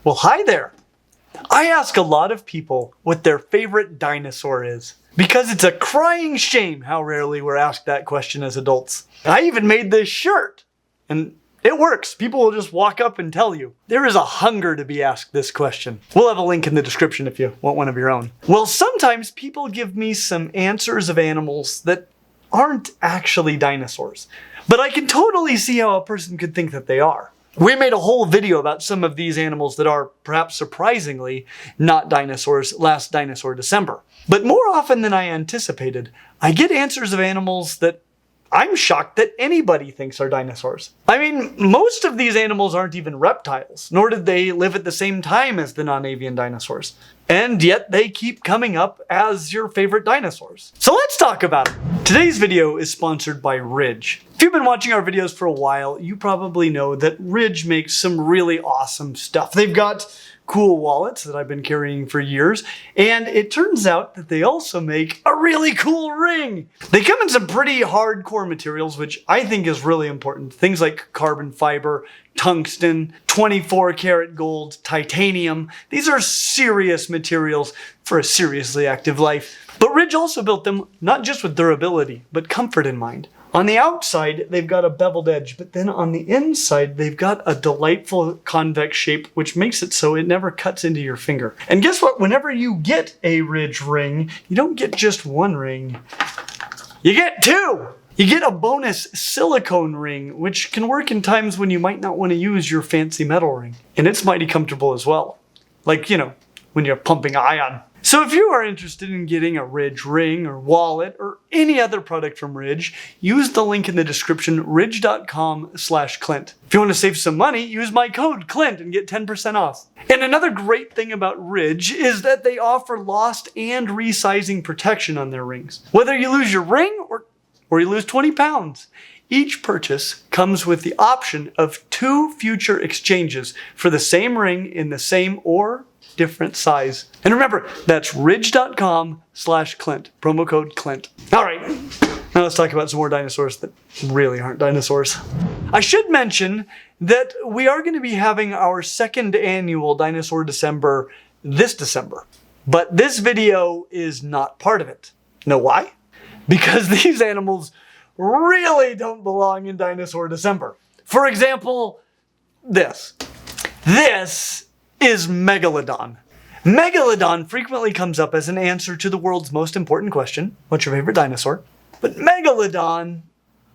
Well, hi there. I ask a lot of people what their favorite dinosaur is, because it's a crying shame how rarely we're asked that question as adults. I even made this shirt, and it works. People will just walk up and tell you. There is a hunger to be asked this question. We'll have a link in the description if you want one of your own. Well, sometimes people give me some answers of animals that aren't actually dinosaurs, but I can totally see how a person could think that they are. We made a whole video about some of these animals that are, perhaps surprisingly, not dinosaurs last Dinosaur December. But more often than I anticipated, I get answers of animals that I'm shocked that anybody thinks are dinosaurs. I mean, most of these animals aren't even reptiles, nor did they live at the same time as the non-avian dinosaurs. And yet they keep coming up as your favorite dinosaurs. So let's talk about them. Today's video is sponsored by Ridge. If you've been watching our videos for a while, you probably know that Ridge makes some really awesome stuff. They've got cool wallets that I've been carrying for years, and it turns out that they also make a really cool ring. They come in some pretty hardcore materials, which I think is really important. Things like carbon fiber, tungsten, 24 karat gold, titanium. These are serious materials for a seriously active life. But Ridge also built them not just with durability, but comfort in mind. On the outside, they've got a beveled edge, but then on the inside, they've got a delightful convex shape, which makes it so it never cuts into your finger. And guess what? Whenever you get a Ridge ring, you don't get just one ring. You get two! You get a bonus silicone ring, which can work in times when you might not want to use your fancy metal ring. And it's mighty comfortable as well. Like, you know, when you're pumping ion. So if you are interested in getting a Ridge ring or wallet or any other product from Ridge, use the link in the description, ridge.com/Clint. If you want to save some money, use my code CLINT and get 10% off. And another great thing about Ridge is that they offer lost and resizing protection on their rings. Whether you lose your ring or you lose 20 pounds, each purchase comes with the option of 2 future exchanges for the same ring in the same or different size. And remember, that's ridge.com/Clint, promo code CLINT. All right, now let's talk about some more dinosaurs that really aren't dinosaurs. I should mention that we are going to be having our 2nd annual Dinosaur December this December, but this video is not part of it. Know why? Because these animals really don't belong in Dinosaur December. For example, this. This is Megalodon. Megalodon frequently comes up as an answer to the world's most important question, what's your favorite dinosaur? But Megalodon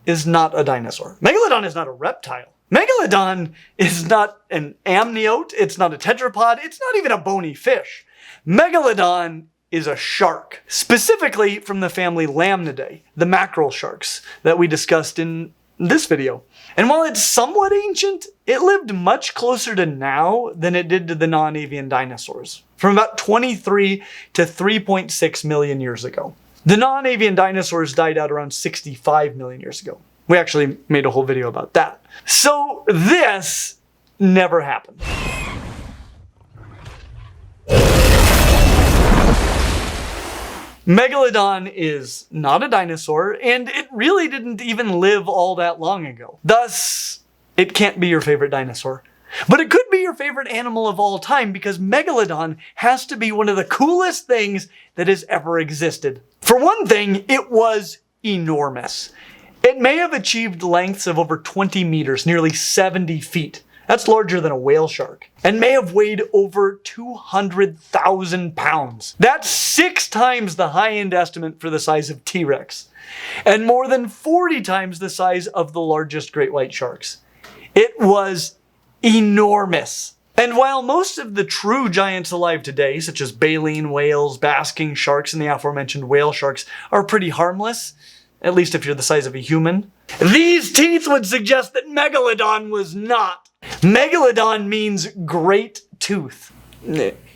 is not a dinosaur. Megalodon is not a reptile. Megalodon is not an amniote, it's not a tetrapod, it's not even a bony fish. Megalodon is a shark, specifically from the family Lamnidae, the mackerel sharks that we discussed in this video. And while it's somewhat ancient, it lived much closer to now than it did to the non-avian dinosaurs, from about 23 to 3.6 million years ago. The non-avian dinosaurs died out around 65 million years ago. We actually made a whole video about that. So this never happened. Megalodon is not a dinosaur, and it really didn't even live all that long ago. Thus, it can't be your favorite dinosaur. But it could be your favorite animal of all time, because Megalodon has to be one of the coolest things that has ever existed. For one thing, it was enormous. It may have achieved lengths of over 20 meters, nearly 70 feet. That's larger than a whale shark, and may have weighed over 200,000 pounds. That's 6 times the high-end estimate for the size of T-Rex, and more than 40 times the size of the largest great white sharks. It was enormous. And while most of the true giants alive today, such as baleen whales, basking sharks, and the aforementioned whale sharks, are pretty harmless, at least if you're the size of a human, these teeth would suggest that Megalodon was not. Megalodon means great tooth.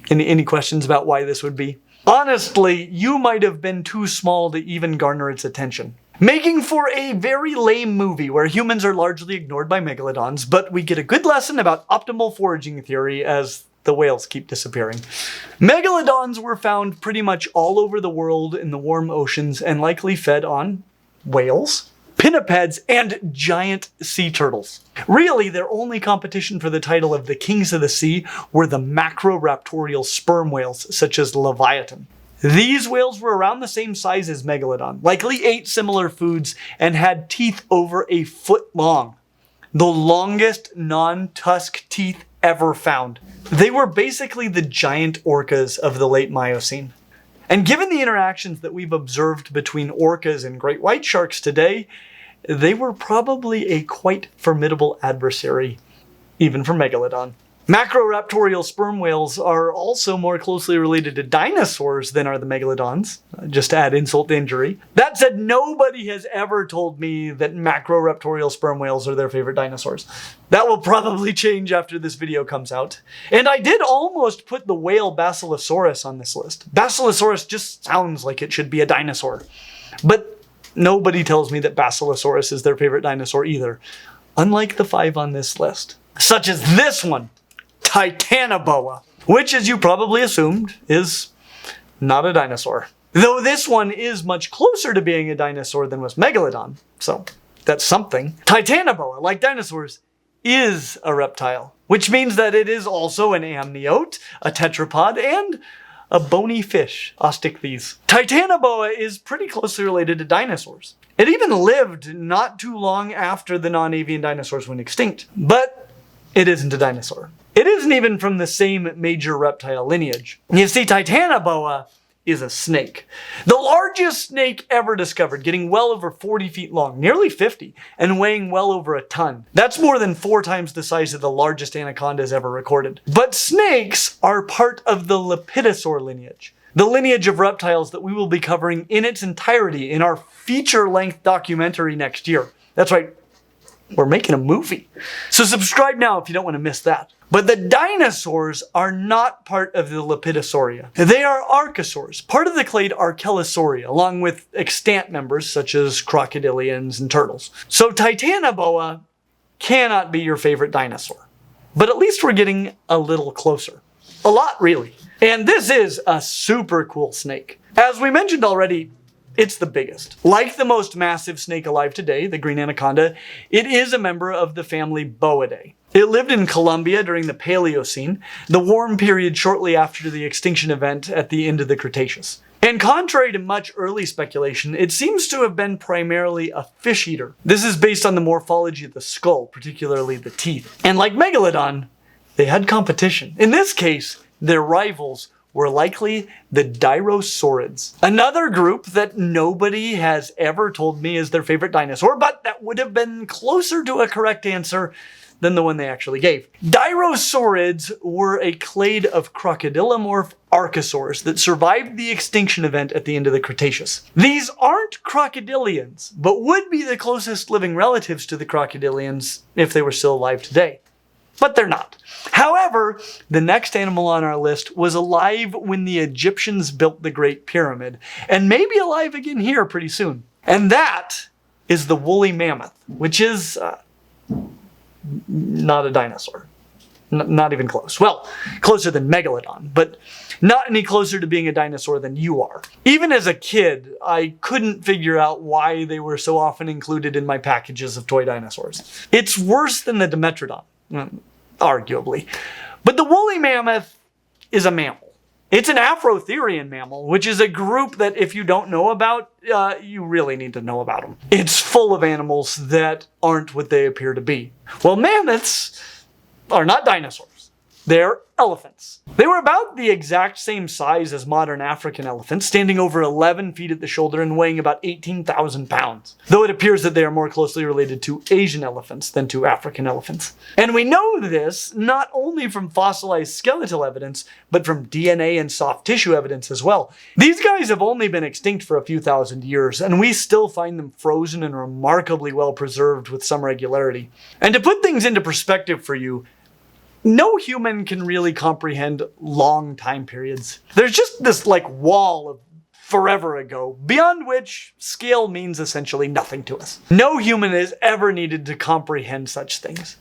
Any questions about why this would be? Honestly, you might have been too small to even garner its attention, making for a very lame movie where humans are largely ignored by megalodons, but we get a good lesson about optimal foraging theory as the whales keep disappearing. Megalodons were found pretty much all over the world in the warm oceans and likely fed on whales, pinnipeds, and giant sea turtles. Really, their only competition for the title of the kings of the sea were the macroraptorial sperm whales, such as Leviathan. These whales were around the same size as Megalodon, likely ate similar foods, and had teeth over a foot long. The longest non-tusk teeth ever found. They were basically the giant orcas of the late Miocene. And given the interactions that we've observed between orcas and great white sharks today, they were probably a quite formidable adversary, even for Megalodon. Macroraptorial sperm whales are also more closely related to dinosaurs than are the megalodons, just to add insult to injury. That said, nobody has ever told me that macroraptorial sperm whales are their favorite dinosaurs. That will probably change after this video comes out. And I did almost put the whale Basilosaurus on this list. Basilosaurus just sounds like it should be a dinosaur. But nobody tells me that Basilosaurus is their favorite dinosaur either, unlike the 5 on this list, such as this one. Titanoboa, which, as you probably assumed, is not a dinosaur. Though this one is much closer to being a dinosaur than was Megalodon, so that's something. Titanoboa, like dinosaurs, is a reptile, which means that it is also an amniote, a tetrapod, and a bony fish, Osteichthyes. Titanoboa is pretty closely related to dinosaurs. It even lived not too long after the non-avian dinosaurs went extinct, but it isn't a dinosaur. It isn't even from the same major reptile lineage. You see, Titanoboa is a snake. The largest snake ever discovered, getting well over 40 feet long, nearly 50, and weighing well over a ton. That's more than 4 times the size of the largest anacondas ever recorded. But snakes are part of the Lepidosaur lineage, the lineage of reptiles that we will be covering in its entirety in our feature-length documentary next year. That's right, we're making a movie. So subscribe now if you don't want to miss that. But the dinosaurs are not part of the Lepidosauria. They are archosaurs, part of the clade Archelosauria, along with extant members such as crocodilians and turtles. So Titanoboa cannot be your favorite dinosaur. But at least we're getting a little closer. A lot, really. And this is a super cool snake. As we mentioned already, it's the biggest. Like the most massive snake alive today, the green anaconda, it is a member of the family Boidae. It lived in Colombia during the Paleocene, the warm period shortly after the extinction event at the end of the Cretaceous. And contrary to much early speculation, it seems to have been primarily a fish eater. This is based on the morphology of the skull, particularly the teeth. And like Megalodon, they had competition. In this case, their rivals were likely the Dinosaurids. Another group that nobody has ever told me is their favorite dinosaur, but that would have been closer to a correct answer than the one they actually gave. Dinosaurids were a clade of crocodilomorph archosaurs that survived the extinction event at the end of the Cretaceous. These aren't crocodilians, but would be the closest living relatives to the crocodilians if they were still alive today. But they're not. However, the next animal on our list was alive when the Egyptians built the Great Pyramid, and may be alive again here pretty soon. And that is the woolly mammoth, which is not a dinosaur. Not even close. Well, closer than Megalodon, but not any closer to being a dinosaur than you are. Even as a kid, I couldn't figure out why they were so often included in my packages of toy dinosaurs. It's worse than the Dimetrodon, arguably. But the woolly mammoth is a mammal. It's an Afrotherian mammal, which is a group that if you don't know about, you really need to know about them. It's full of animals that aren't what they appear to be. Well, mammoths are not dinosaurs. They're elephants. They were about the exact same size as modern African elephants, standing over 11 feet at the shoulder and weighing about 18,000 pounds. Though it appears that they are more closely related to Asian elephants than to African elephants. And we know this not only from fossilized skeletal evidence, but from DNA and soft tissue evidence as well. These guys have only been extinct for a few thousand years, and we still find them frozen and remarkably well preserved with some regularity. And to put things into perspective for you, no human can really comprehend long time periods. There's just this wall of forever ago, beyond which scale means essentially nothing to us. No human has ever needed to comprehend such things.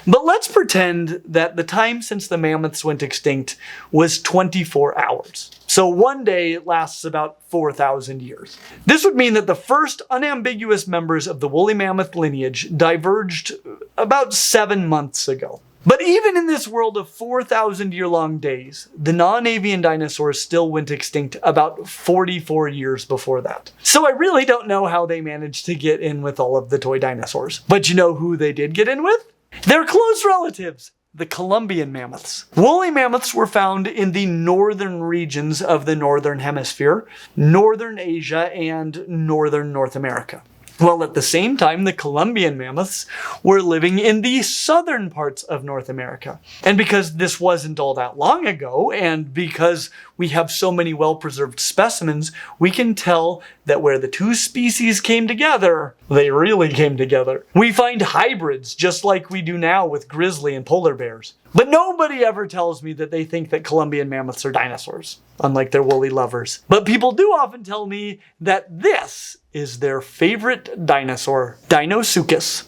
But let's pretend that the time since the mammoths went extinct was 24 hours. So one day lasts about 4,000 years. This would mean that the first unambiguous members of the woolly mammoth lineage diverged about 7 months ago. But even in this world of 4,000-year-long days, the non-avian dinosaurs still went extinct about 44 years before that. So I really don't know how they managed to get in with all of the toy dinosaurs. But you know who they did get in with? Their close relatives, the Columbian mammoths. Woolly mammoths were found in the northern regions of the northern hemisphere, northern Asia, and northern North America. While at the same time, the Columbian mammoths were living in the southern parts of North America. And because this wasn't all that long ago, and because we have so many well-preserved specimens, we can tell that where the two species came together, they really came together. We find hybrids just like we do now with grizzly and polar bears. But nobody ever tells me that they think that Columbian mammoths are dinosaurs, unlike their woolly lovers. But people do often tell me that this is their favorite dinosaur, Dinosuchus,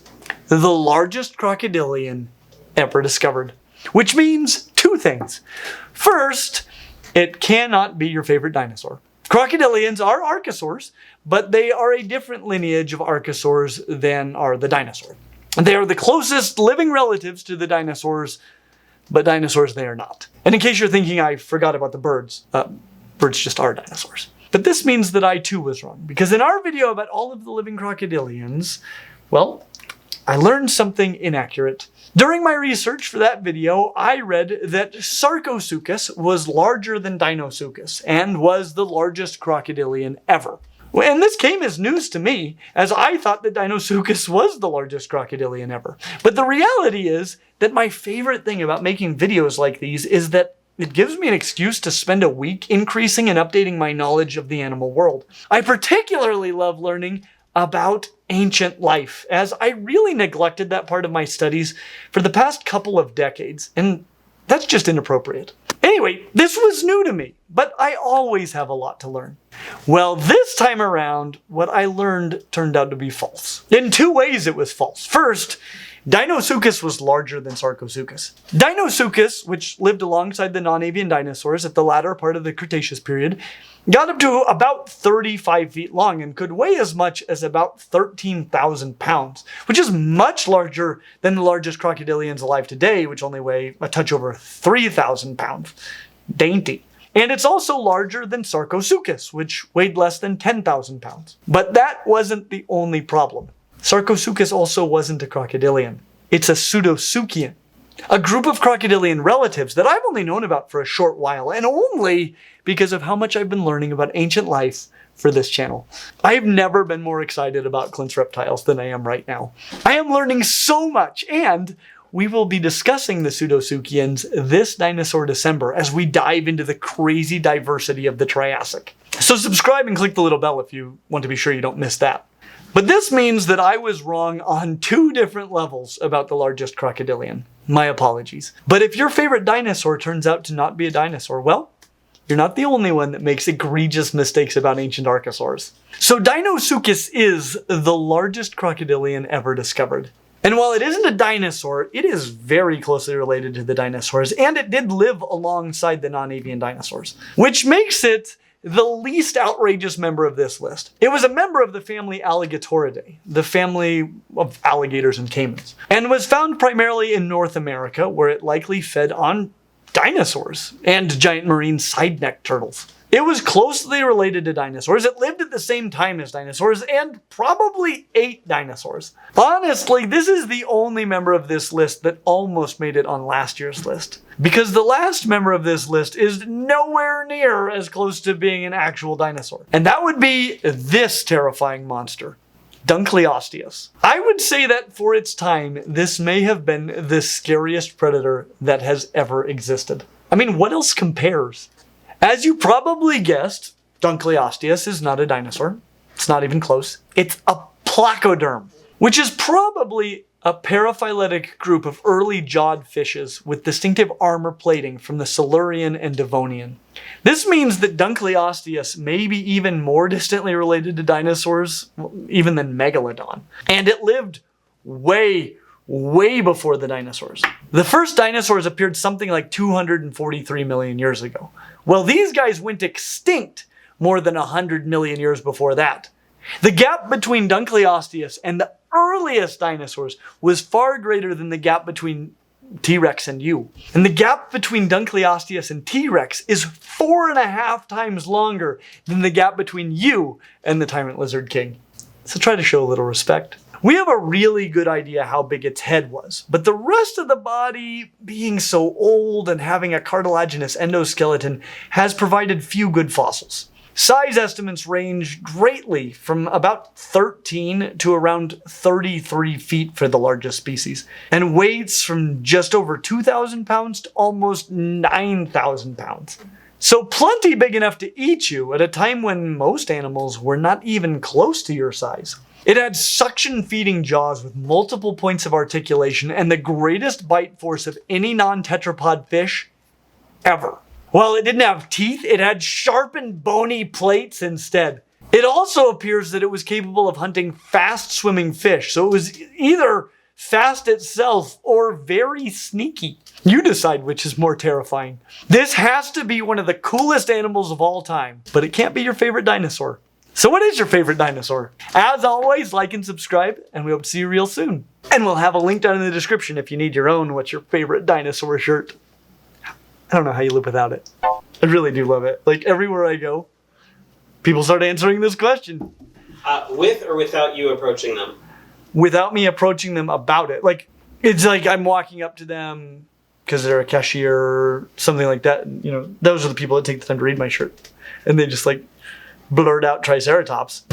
the largest crocodilian ever discovered. Which means two things. First, it cannot be your favorite dinosaur. Crocodilians are archosaurs, but they are a different lineage of archosaurs than are the dinosaurs. They are the closest living relatives to the dinosaurs, but dinosaurs they are not. And in case you're thinking I forgot about the birds, birds just are dinosaurs. But this means that I too was wrong, because in our video about all of the living crocodilians, well, I learned something inaccurate. During my research for that video, I read that Sarcosuchus was larger than Dinosuchus and was the largest crocodilian ever. And this came as news to me, as I thought that Dinosuchus was the largest crocodilian ever. But the reality is that my favorite thing about making videos like these is that it gives me an excuse to spend a week increasing and updating my knowledge of the animal world. I particularly love learning about ancient life, as I really neglected that part of my studies for the past couple of decades, and that's just inappropriate. Anyway, this was new to me, but I always have a lot to learn. Well, this time around, what I learned turned out to be false. In two ways it was false. First, Dinosuchus was larger than Sarcosuchus. Dinosuchus, which lived alongside the non-avian dinosaurs at the latter part of the Cretaceous period, got up to about 35 feet long and could weigh as much as about 13,000 pounds, which is much larger than the largest crocodilians alive today, which only weigh a touch over 3,000 pounds. Dainty. And it's also larger than Sarcosuchus, which weighed less than 10,000 pounds. But that wasn't the only problem. Sarcosuchus also wasn't a crocodilian. It's a pseudosuchian, a group of crocodilian relatives that I've only known about for a short while, and only because of how much I've been learning about ancient life for this channel. I've never been more excited about Clint's reptiles than I am right now. I am learning so much, and we will be discussing the pseudosuchians this Dinosaur December as we dive into the crazy diversity of the Triassic. So subscribe and click the little bell if you want to be sure you don't miss that. But this means that I was wrong on two different levels about the largest crocodilian. My apologies. But if your favorite dinosaur turns out to not be a dinosaur, well, you're not the only one that makes egregious mistakes about ancient archosaurs. So Dinosuchus is the largest crocodilian ever discovered. And while it isn't a dinosaur, it is very closely related to the dinosaurs, and it did live alongside the non-avian dinosaurs, which makes it the least outrageous member of this list. It was a member of the family Alligatoridae, the family of alligators and caimans, and was found primarily in North America, where it likely fed on dinosaurs and giant marine side-neck turtles. It was closely related to dinosaurs. It lived at the same time as dinosaurs and probably ate dinosaurs. Honestly, this is the only member of this list that almost made it on last year's list, because the last member of this list is nowhere near as close to being an actual dinosaur. And that would be this terrifying monster, Dunkleosteus. I would say that for its time, this may have been the scariest predator that has ever existed. I mean, what else compares? As you probably guessed, Dunkleosteus is not a dinosaur. It's not even close. It's a placoderm, which is probably a paraphyletic group of early jawed fishes with distinctive armor plating from the Silurian and Devonian. This means that Dunkleosteus may be even more distantly related to dinosaurs, even than Megalodon. And it lived way, way before the dinosaurs. The first dinosaurs appeared something like 243 million years ago. Well, these guys went extinct more than 100 million years before that. The gap between Dunkleosteus and the earliest dinosaurs was far greater than the gap between T-Rex and you. And the gap between Dunkleosteus and T-Rex is 4.5 times longer than the gap between you and the Tyrant Lizard King. So try to show a little respect. We have a really good idea how big its head was, but the rest of the body, being so old and having a cartilaginous endoskeleton, has provided few good fossils. Size estimates range greatly from about 13 to around 33 feet for the largest species, and weights from just over 2,000 pounds to almost 9,000 pounds. So plenty big enough to eat you at a time when most animals were not even close to your size. It had suction-feeding jaws with multiple points of articulation and the greatest bite force of any non-tetrapod fish ever. While it didn't have teeth, it had sharpened bony plates instead. It also appears that it was capable of hunting fast-swimming fish, so it was either fast itself or very sneaky. You decide which is more terrifying. This has to be one of the coolest animals of all time, but it can't be your favorite dinosaur. So what is your favorite dinosaur? As always, like and subscribe, and we hope to see you real soon. And we'll have a link down in the description if you need your own What's Your Favorite Dinosaur shirt. I don't know how you live without it. I really do love it. Like, everywhere I go, people start answering this question. With or without you approaching them? Without me approaching them about it. Like, it's like I'm walking up to them because they're a cashier or something like that. You know, those are the people that take the time to read my shirt. And they just, like, blurt out Triceratops.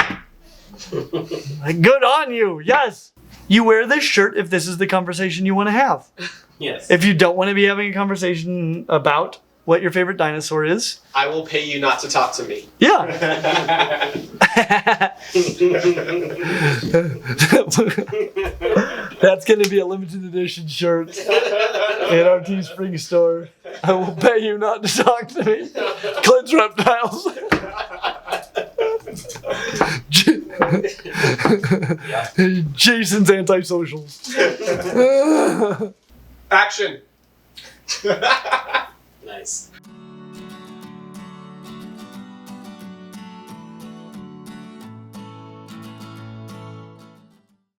Like, good on you, yes! You wear this shirt if this is the conversation you want to have. Yes. If you don't want to be having a conversation about what your favorite dinosaur is, I will pay you not to talk to me. yeah. That's going to be a limited edition shirt in our Teespring store. I will pay you not to talk to me. Clint's Reptiles. Jason's antisocials. Action. Nice.